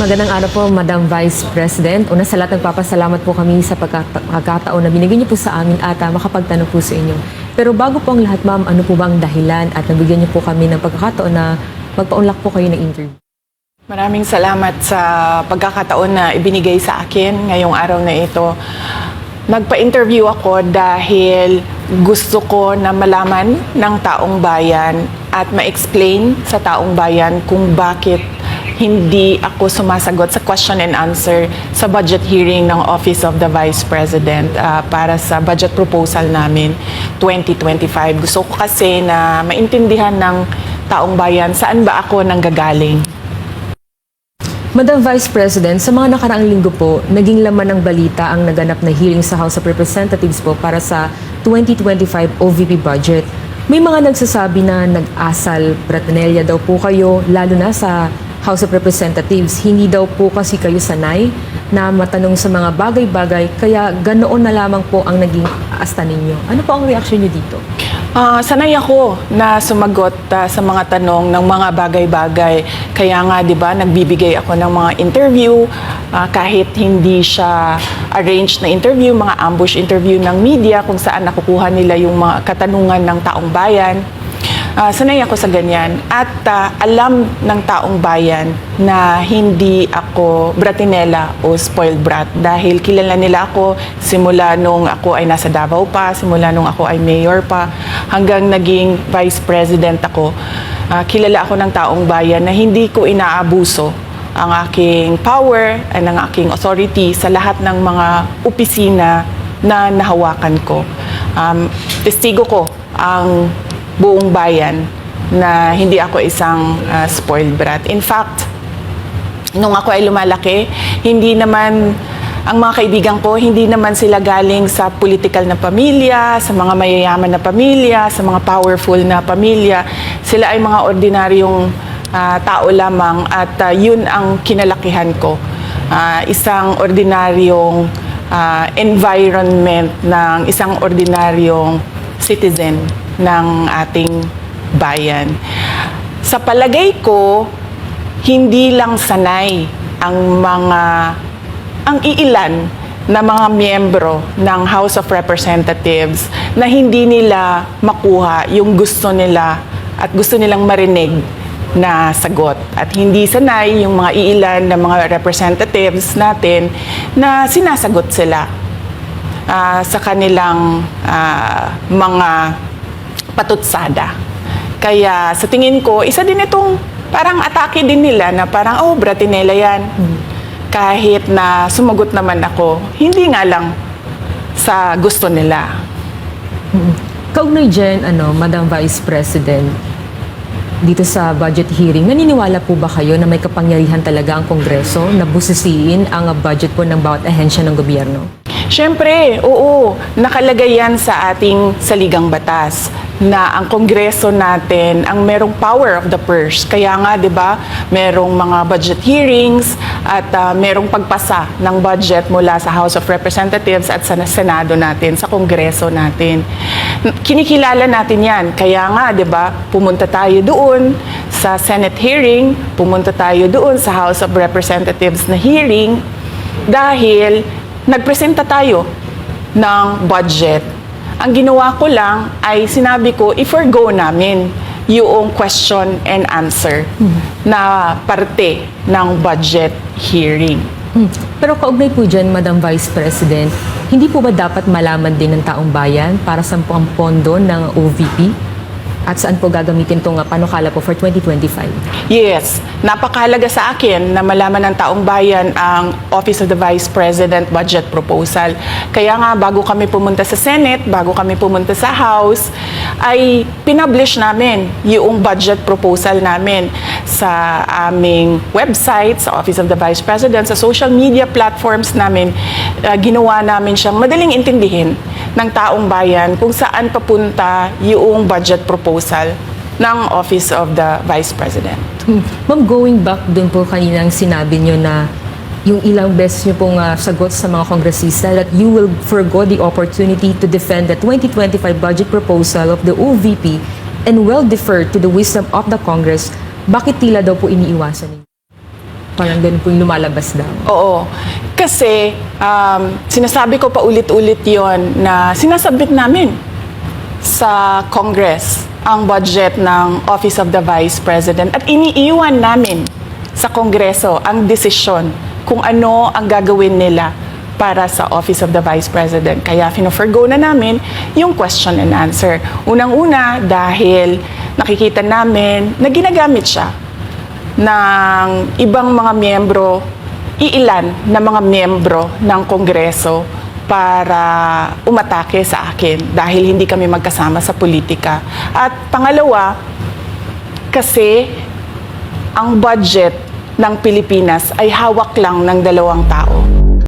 Magandang araw po, Madam Vice President. Una sa lahat, nagpapasalamat po kami sa pagkakataon na binigyan niyo po sa amin at makapagtanong po sa inyo. Pero bago po ang lahat, ma'am, ano po ba ang dahilan at nabigyan niyo po kami ng pagkakataon na magpaunlak po kayo ng interview? Maraming salamat sa pagkakataon na ibinigay sa akin ngayong araw na ito. Nagpa-interview ako dahil gusto ko na malaman ng taong bayan at ma-explain sa taong bayan kung bakit hindi ako sumasagot sa question and answer sa budget hearing ng Office of the Vice President para sa budget proposal namin 2025. Gusto ko kasi na maintindihan ng taong bayan saan ba ako nanggagaling. Madam Vice President, sa mga nakaraang linggo po, naging laman ng balita ang naganap na hearing sa House of Representatives po para sa 2025 OVP budget. May mga nagsasabi na nag-asal Bratanella daw po kayo, lalo na sa House of Representatives. Hindi daw po kasi kayo sanay na matanong sa mga bagay-bagay, kaya ganoon na lamang po ang naging asta ninyo. Ano po ang reaksyon niyo dito? Sanay ako na sumagot sa mga tanong ng mga bagay-bagay. Kaya nga, di ba, nagbibigay ako ng mga interview kahit hindi siya arranged na interview, mga ambush interview ng media kung saan nakukuha nila yung mga katanungan ng taong bayan. Sanay ako sa ganyan at alam ng taong bayan na hindi ako Bratinella o spoiled brat dahil kilala nila ako simula nung ako ay nasa Davao pa, simula nung ako ay mayor pa, hanggang naging vice president ako. Kilala ako ng taong bayan na hindi ko inaabuso ang aking power at ang aking authority sa lahat ng mga opisina na nahawakan ko. Testigo ko ang buong bayan na hindi ako isang spoiled brat. In fact, nung ako ay lumalaki, hindi naman ang mga kaibigan ko, hindi naman sila galing sa political na pamilya, sa mga mayayaman na pamilya, sa mga powerful na pamilya. Sila ay mga ordinaryong tao lamang at yun ang kinalakihan ko. Isang ordinaryong environment ng isang ordinaryong citizen ng ating bayan. Sa palagay ko, hindi lang sanay ang iilan na mga miyembro ng House of Representatives na hindi nila makuha yung gusto nila at gusto nilang marinig na sagot. At hindi sanay yung mga iilan na mga representatives natin na sinasagot sila sa kanilang mga patutsada. Kaya sa tingin ko, isa din itong parang atake din nila na parang, oh, Bratinella yan. Kahit na sumagot naman ako, hindi nga lang sa gusto nila. Kaugnay dyan, Madam Vice President, dito sa budget hearing, naniniwala po ba kayo na may kapangyarihan talaga ang Kongreso na busisiin ang budget po ng bawat ahensya ng gobyerno? Siyempre, oo, nakalagay yan sa ating saligang batas na ang Kongreso natin ang merong power of the purse. Kaya nga, 'di ba, merong mga budget hearings at merong pagpasa ng budget mula sa House of Representatives at sa Senado natin, sa Kongreso natin. Kinikilala natin 'yan. Kaya nga, 'di ba, pumunta tayo doon sa Senate hearing, pumunta tayo doon sa House of Representatives na hearing dahil nagpresenta tayo ng budget. Ang ginawa ko lang ay sinabi ko, i-forgo namin yung question and answer na parte ng budget hearing. Pero kaugnay po dyan, Madam Vice President, hindi po ba dapat malaman din ng taong bayan para sa ang pondo ng OVP? At saan po gagamitin itong panukala po for 2025? Yes, napakahalaga sa akin na malaman ng taong bayan ang Office of the Vice President budget proposal. Kaya nga, bago kami pumunta sa Senate, bago kami pumunta sa House, ay pinublish namin yung budget proposal namin sa aming website, sa Office of the Vice President, sa social media platforms namin. Ginawa namin siyang madaling intindihin ng taong bayan kung saan papunta yung budget proposal ng Office of the Vice President. Ma'am, going back dun po kaninang sinabi nyo na yung ilang beses nyo pong sagot sa mga kongresista that you will forgo the opportunity to defend the 2025 budget proposal of the OVP and will defer to the wisdom of the Congress, bakit tila daw po iniiwasan ninyo? Parang ganun po yung lumalabas daw. Oo. Kasi sinasabi ko pa ulit-ulit yon na sinasubmit namin sa Congress ang budget ng Office of the Vice President at iniiwan namin sa Kongreso ang desisyon kung ano ang gagawin nila para sa Office of the Vice President. Kaya fino-forgo na namin yung question and answer. Unang-una dahil nakikita namin na ginagamit siya ng ibang mga miyembro, iilan na mga miyembro ng Kongreso para umatake sa akin dahil hindi kami magkasama sa politika. At pangalawa, kasi ang budget ng Pilipinas ay hawak lang ng 2 tao.